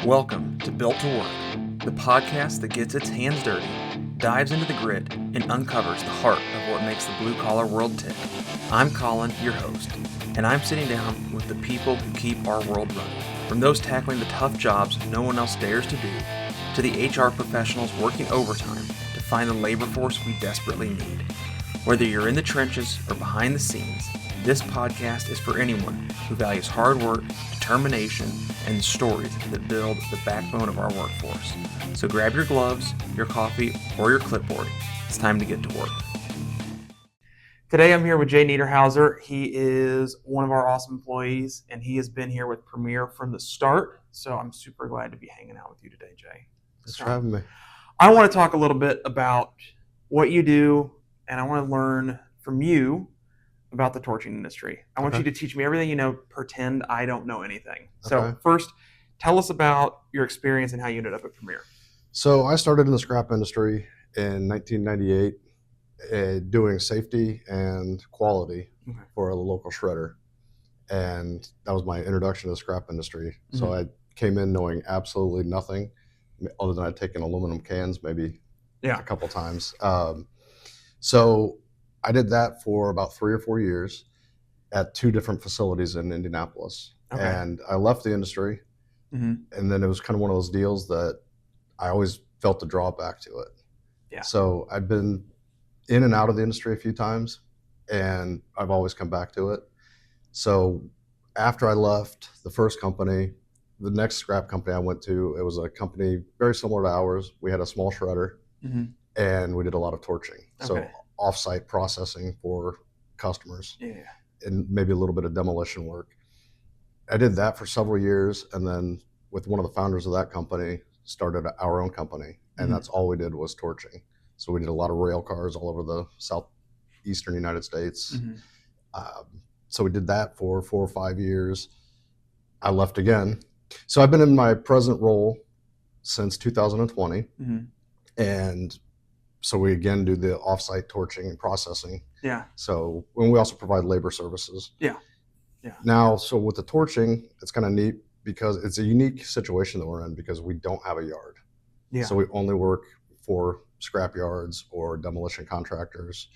Welcome to Built to Work, the podcast that gets its hands dirty, dives into the grit, and uncovers the heart of what makes the blue-collar world tick. I'm Colin, your host, and I'm sitting down with the people who keep our world running. From those tackling the tough jobs no one else dares to do, to the HR professionals working overtime to find the labor force we desperately need. Whether you're in the trenches or behind the scenes, this podcast is for anyone who values hard work, determination, and stories that build the backbone of our workforce. So grab your gloves, your coffee, or your clipboard. It's time to get to work. Today I'm here with Jay Neiderhauser. He is one of our awesome employees, and he has been here with Premier from the start. So I'm super glad to be hanging out with you today, Jay. Thanks for having me. I want to talk a little bit about what you do, and I want to learn from you about the torching industry. I want you to teach me everything you know, pretend I don't know anything. So first, tell us about your experience and how you ended up at Premier. So I started in the scrap industry in 1998 doing safety and quality for a local shredder. And that was my introduction to the scrap industry. So I came in knowing absolutely nothing other than I'd taken aluminum cans maybe a couple times. So I did that for about 3 or 4 years at 2 different facilities in Indianapolis. And I left the industry. And then it was kind of one of those deals that I always felt the drawback to it. So I've been in and out of the industry a few times, and I've always come back to it. So after I left the first company, the next scrap company I went to, it was a company very similar to ours. We had a small shredder, and we did a lot of torching. So off-site processing for customers, and maybe a little bit of demolition work. I did that for several years, and then with one of the founders of that company, started our own company, and that's all we did was torching. So we did a lot of rail cars all over the southeastern United States. So we did that for 4 or 5 years. I left again. So I've been in my present role since 2020, and so we again do the off-site torching and processing. So when we also provide labor services. Now, so with the torching, it's kind of neat because it's a unique situation that we're in because we don't have a yard. So we only work for scrap yards or demolition contractors,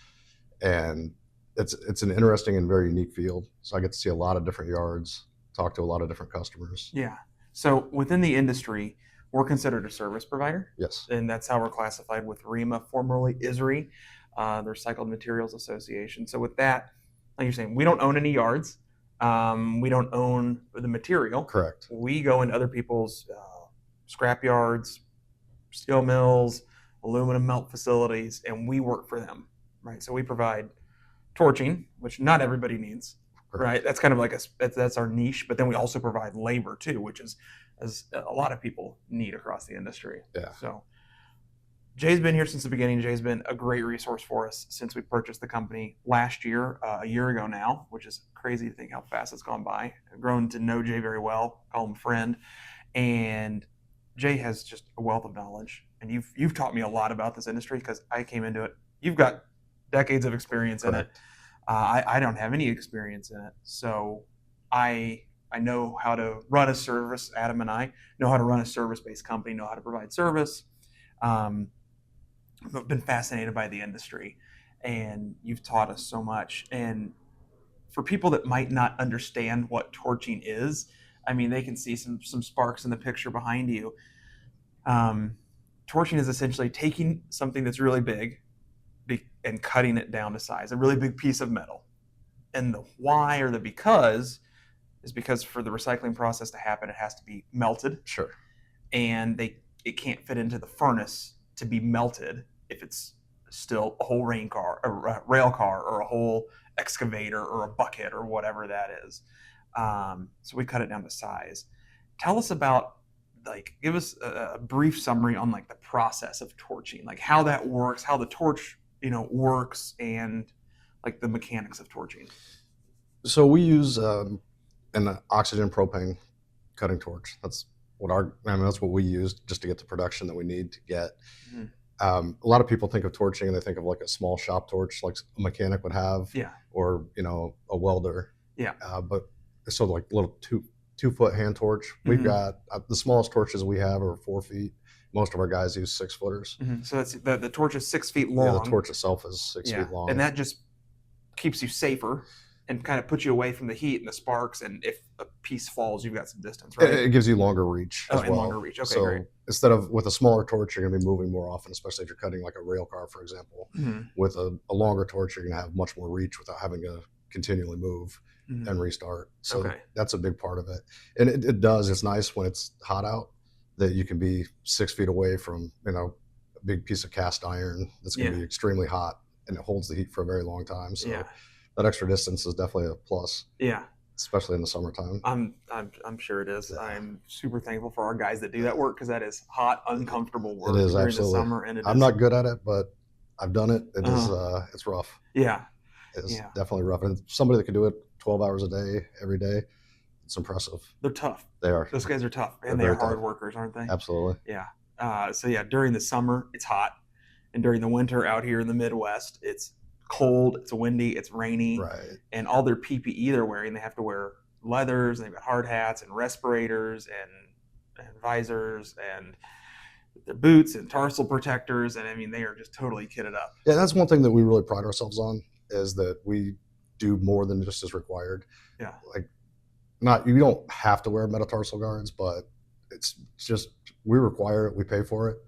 and it's an interesting and very unique field. So I get to see a lot of different yards, talk to a lot of different customers. So within the industry, we're considered a service provider. Yes. And that's how we're classified with REMA, formerly ISRI, the Recycled Materials Association. So with that, like you're saying, we don't own any yards. We don't own the material. Correct. We go into other people's scrap yards, steel mills, aluminum melt facilities, and we work for them, right? So we provide torching, which not everybody needs, right? That's kind of like that's our niche, but then we also provide labor too, which is as a lot of people need across the industry. So Jay's been here since the beginning. Jay's been a great resource for us since we purchased the company last year, a year ago now, which is crazy to think how fast it's gone by. I've grown to know Jay very well, call him a friend, and Jay has just a wealth of knowledge. And you've taught me a lot about this industry because I came into it. You've got decades of experience in it. I don't have any experience in it, so I know how to run a service. Adam and I know how to run a service-based company, know how to provide service. I've been fascinated by the industry, and you've taught us so much. And for people that might not understand what torching is, I mean, they can see some sparks in the picture behind you. Torching is essentially taking something that's really big and cutting it down to size, a really big piece of metal. And the why or the because is because for the recycling process to happen, it has to be melted. And it can't fit into the furnace to be melted if it's still a whole rail car or a whole excavator or a bucket or whatever that is. So we cut it down to size. Tell us about, give us a brief summary on the process of torching, how that works, how the torch works, and the mechanics of torching. So we use an oxygen propane cutting torch. That's what we use just to get the production that we need to get. A lot of people think of torching and they think of a small shop torch like a mechanic would have, or a welder. But it's sort of little 2-foot hand torch. We've Mhm. got the smallest torches we have are 4 feet. Most of our guys use 6-footers. So that's the torch is 6 feet Yeah, the long. torch itself is 6 Yeah, feet long. and that just keeps you safer and kind of puts you away from the heat and the sparks. And if a piece falls, you've got some distance, right? It gives you longer reach as and well. longer reach. Okay, so great. instead of with a smaller torch, you're going to be moving more often, especially if you're cutting like a rail car, for example. With a longer torch, you're going to have much more reach without having to continually move and restart. So that's a big part of it. And it does. It's nice when it's hot out that you can be 6 feet away from, a big piece of cast iron that's going to be extremely hot, and it holds the heat for a very long time. So that extra distance is definitely a plus. Yeah. Especially in the summertime. I'm sure it is. Yeah. I'm super thankful for our guys that do that work, because that is hot, uncomfortable work during the summer. And I'm not good at it, but I've done it. It is it's rough. Yeah. It's definitely rough. And somebody that can do it 12 hours a day, every day, it's impressive. They're tough. They are. Those guys are tough, and they're hard workers, aren't they? Absolutely. Yeah. So during the summer it's hot, and during the winter out here in the Midwest it's cold, it's windy, it's rainy, right? And all their PPE they're wearing, they have to wear leathers, and they've got hard hats and respirators and visors and their boots and tarsal protectors, and I mean they are just totally kitted up. Yeah, that's one thing that we really pride ourselves on, is that we do more than just as required. Yeah. Like, you don't have to wear metatarsal guards, but it's just, we require it, we pay for it.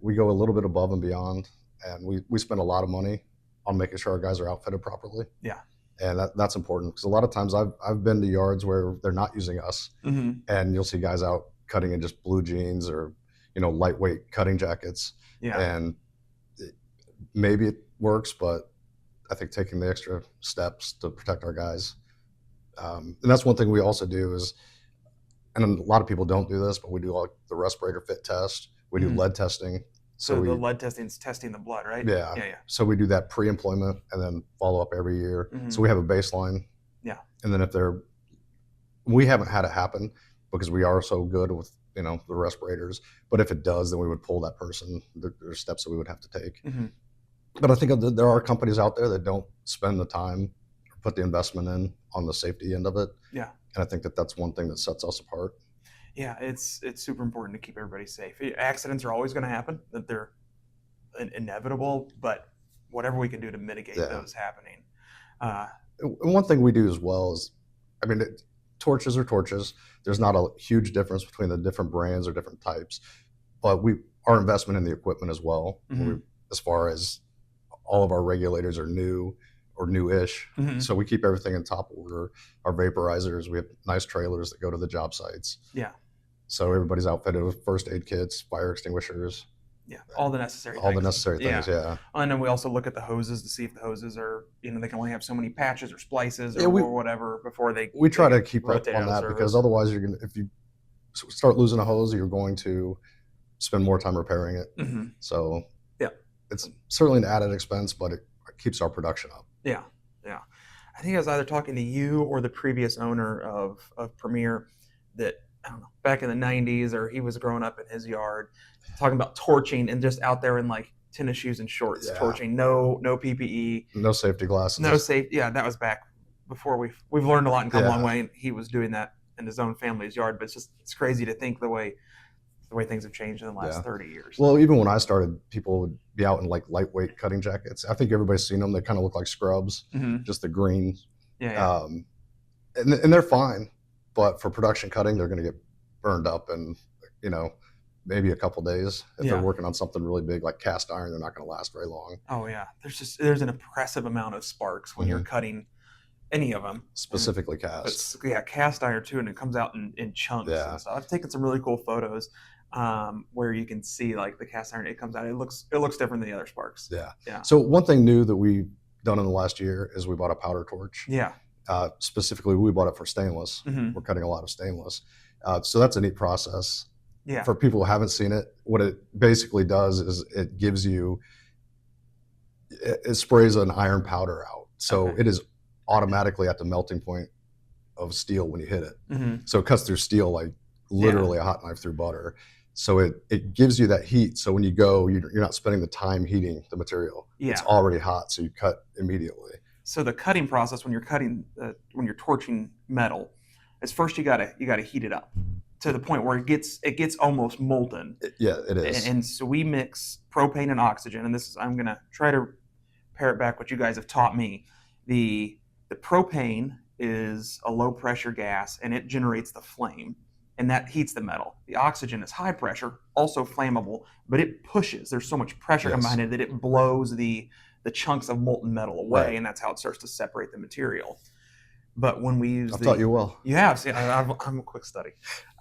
We go a little bit above and beyond, and we spend a lot of money on making sure our guys are outfitted properly. Yeah. And that's important, because a lot of times I've been to yards where they're not using us, and you'll see guys out cutting in just blue jeans or lightweight cutting jackets. Yeah. And maybe it works, but I think taking the extra steps to protect our guys, and that's one thing we also do is, and a lot of people don't do this, but we do the respirator fit test. We do lead testing. So the lead testing is testing the blood, right? Yeah. So we do that pre-employment and then follow up every year. So we have a baseline. Yeah. And then we haven't had it happen because we are so good with, the respirators, but if it does, then we would pull that person. There's steps that we would have to take. But I think there are companies out there that don't spend the time or put the investment in on the safety end of it. Yeah. And I think that's one thing that sets us apart. Yeah, it's super important to keep everybody safe. Accidents are always going to happen, that they're inevitable, but whatever we can do to mitigate those happening. And one thing we do as well is, torches are torches. There's not a huge difference between the different brands or different types, but our investment in the equipment as well, as far as all of our regulators are new or new-ish. So we keep everything in top order. Our vaporizers, we have nice trailers that go to the job sites. Yeah. So everybody's outfitted with first aid kits, fire extinguishers. Yeah, all the necessary things. Yeah. And then we also look at the hoses to see if the hoses are, they can only have so many patches or splices or whatever before we try to keep up on that, because otherwise if you start losing a hose, you're going to spend more time repairing it. So it's certainly an added expense, but it keeps our production up. Yeah. I think I was either talking to you or the previous owner of Premier that, I don't know, back in the 90s, or he was growing up in his yard, talking about torching and just out there in like tennis shoes and shorts, torching, no PPE, no safety glasses, no safety. Yeah, that was back before we've learned a lot and come a long way. And he was doing that in his own family's yard, but it's crazy to think the way things have changed in the last 30 years. Well, even when I started, people would be out in like lightweight cutting jackets. I think everybody's seen them. They kind of look like scrubs, just the green. Yeah. And they're fine. But for production cutting, they're going to get burned up in, maybe a couple days. If they're working on something really big like cast iron, they're not going to last very long. Oh yeah, there's an impressive amount of sparks when you're cutting any of them. Specifically cast. Cast iron too, and it comes out in chunks. Yeah. And so I've taken some really cool photos where you can see like the cast iron. It comes out. It looks different than the other sparks. Yeah. So one thing new that we've done in the last year is we bought a powder torch. Yeah. Specifically, we bought it for stainless. We're cutting a lot of stainless. So that's a neat process. Yeah. For people who haven't seen it, what it basically does is it gives you, it sprays an iron powder out. So it is automatically at the melting point of steel when you hit it. So it cuts through steel like literally a hot knife through butter. So it gives you that heat. So when you go, you're not spending the time heating the material. Yeah. It's already hot, so you cut immediately. So the cutting process when you're cutting, when you're torching metal, is first you gotta heat it up to the point where it gets almost molten. Yeah, it is. And so we mix propane and oxygen, and this is, I'm gonna try to parrot back what you guys have taught me. The propane is a low pressure gas, and it generates the flame, and that heats the metal. The oxygen is high pressure, also flammable, but it pushes. There's so much pressure Yes. combined that it blows the chunks of molten metal away, Right. and that's how it starts to separate the material. But when we use I've taught you well. you have, see, I'm a quick study.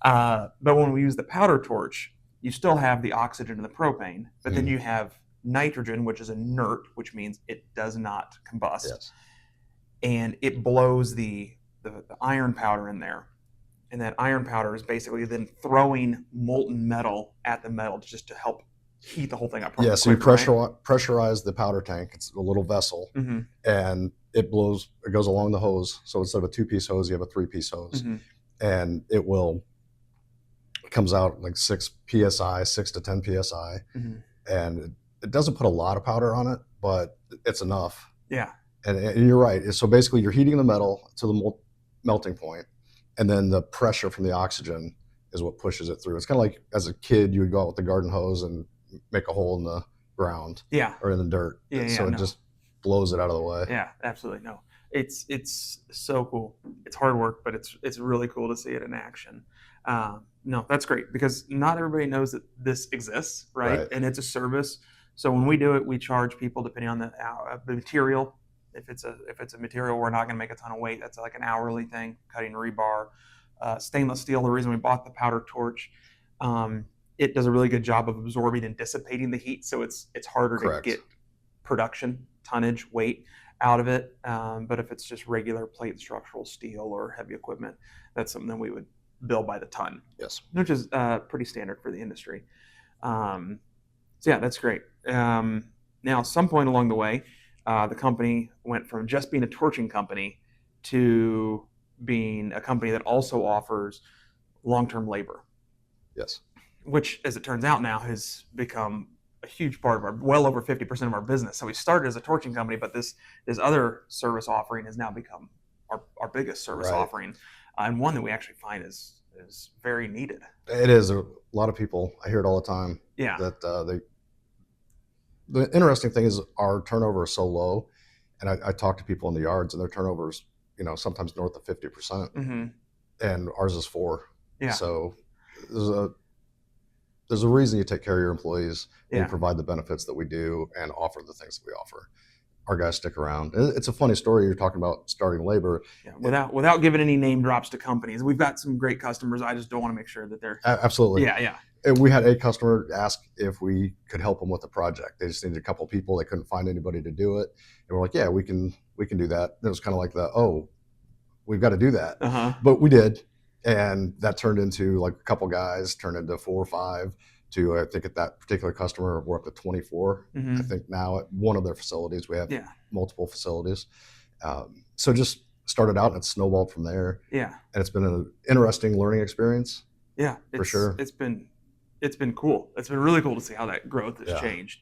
But when we use the powder torch, you still have the oxygen and the propane, but then you have nitrogen, which is inert, which means it does not combust. Yes. And it blows the iron powder in there. And that iron powder is basically then throwing molten metal at the metal just to help heat the whole thing up. Yeah, so you quicker, right? pressurize the powder tank. It's a little vessel, and it blows. It goes along the hose. So instead of a 2-piece hose, you have a 3-piece hose, and it comes out like 6 psi, 6 to 10 psi, and it doesn't put a lot of powder on it, but it's enough. Yeah. And you're right. So basically, you're heating the metal to the melting point, and then the pressure from the oxygen is what pushes it through. It's kind of like as a kid, you would go out with the garden hose and make a hole in the ground, or in the dirt. So it just blows it out of the way. Yeah, absolutely. No, it's so cool. It's hard work, but it's really cool to see it in action. No, that's great, because not everybody knows that this exists, right? And it's a service. So when we do it, we charge people depending on the material. If it's a material we're not going to make a ton of weight, that's like an hourly thing. Cutting rebar, stainless steel. The reason we bought the powder torch, it does a really good job of absorbing and dissipating the heat, so it's harder to get production tonnage weight out of it. But if it's just regular plate structural steel or heavy equipment, that's something that we would bill by the ton. Yes, which is pretty standard for the industry. So yeah, that's great. Now, at some point along the way, the company went from just being a torching company to being a company that also offers long-term labor. Yes. Which, as it turns out now, has become a huge part of our, well over 50% of our business. So we started as a torching company, but this other service offering has now become our biggest service offering, and one that we actually find is very needed. It is. A lot of people, I hear it all the time. Yeah. That the interesting thing is our turnover is so low, and I talk to people in the yards, and their turnover is, sometimes north of 50%, and ours is 4%. Yeah. So there's a reason you take care of your employees, and you provide the benefits that we do and offer the things that we offer. Our guys stick around. It's a funny story. You're talking about starting labor. Yeah, without giving any name drops to companies. We've got some great customers. I just don't want to make sure that they're... Absolutely. Yeah. And we had a customer ask if we could help them with the project. They just needed a couple of people. They couldn't find anybody to do it. And we're like, yeah, we can do that. And it was kind of like we've got to do that. But we did. And that turned into like a couple guys, turned into 4 or 5. To I think at that particular customer, we're up to 24. I think now at one of their facilities, we have multiple facilities. So just started out and it snowballed from there. Yeah, and it's been an interesting learning experience. Yeah, for sure. It's been cool. It's been really cool to see how that growth has changed.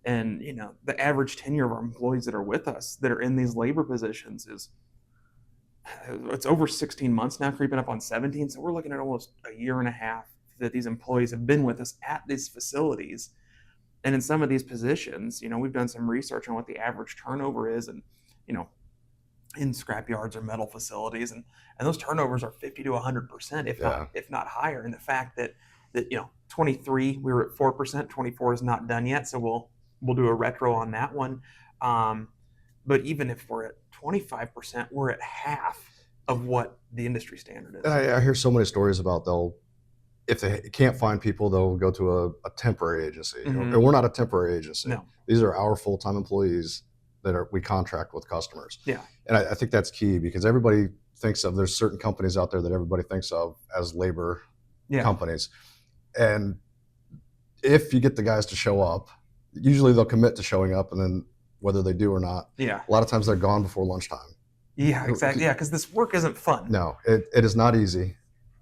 And the average tenure of our employees that are with us that are in these labor positions it's over 16 months now, creeping up on 17. So we're looking at almost a year and a half that these employees have been with us at these facilities. And in some of these positions, we've done some research on what the average turnover is, and in scrap yards or metal facilities, and those turnovers are 50 to 100%, if not higher. And the fact that 23 we were at 4%, 24 is not done yet, so we'll do a retro on that one. But even if we're at 25%, we're at half of what the industry standard is. And I hear so many stories about if they can't find people, they'll go to a temporary agency. And we're not a temporary agency. No. These are our full-time employees that we contract with customers. Yeah. And I think that's key, because everybody thinks there's certain companies out there that everybody thinks of as labor companies. And if you get the guys to show up, usually they'll commit to showing up, and then whether they do or not, a lot of times they're gone before lunchtime. Yeah, exactly. Yeah, because this work isn't fun. No, it is not easy.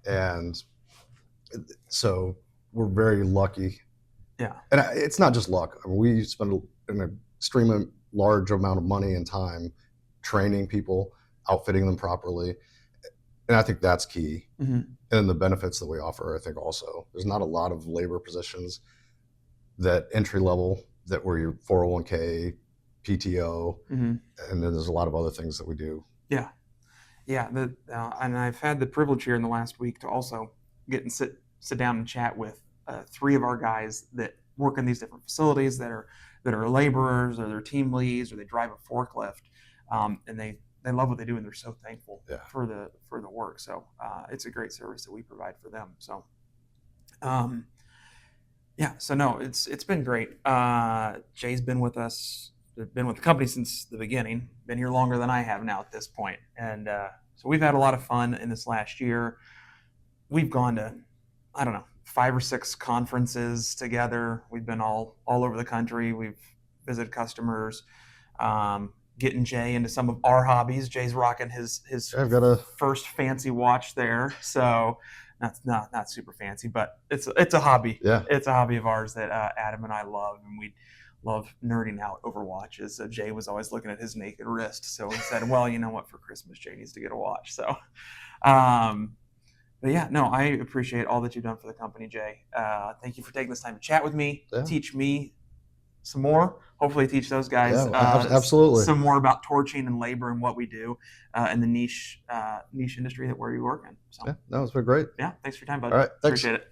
And so we're very lucky. Yeah. And it's not just luck. I mean, we spend an extremely large amount of money and time training people, outfitting them properly. And I think that's key. Mm-hmm. And the benefits that we offer, I think also, there's not a lot of labor positions that entry level that were your 401k, PTO, Mm-hmm. and then there's a lot of other things that we do. Yeah. Yeah. And I've had the privilege here in the last week to also get and sit down and chat with 3 of our guys that work in these different facilities that are laborers, or they're team leads, or they drive a forklift, and they love what they do, and they're so thankful for the work. So it's a great service that we provide for them. So so no, it's been great. Jay's been with us, been with the company since the beginning. Been here longer than I have now at this point, and so we've had a lot of fun in this last year. We've gone to, I don't know, 5 or 6 conferences together. We've been all over the country. We've visited customers, getting Jay into some of our hobbies. Jay's rocking his I've got a first fancy watch there, so that's not super fancy, but it's a hobby. Yeah. It's a hobby of ours that Adam and I love, and we love nerding out over watches. Jay was always looking at his naked wrist, so we said, well, you know what, for Christmas, Jay needs to get a watch. So, but yeah, no, I appreciate all that you've done for the company, Jay. Thank you for taking this time to chat with me, teach me some more. Hopefully teach those guys absolutely some more about torching and labor and what we do in the niche industry that where you work in. So yeah, no, it's been great. Yeah, thanks for your time, bud. All right, thanks. Appreciate it.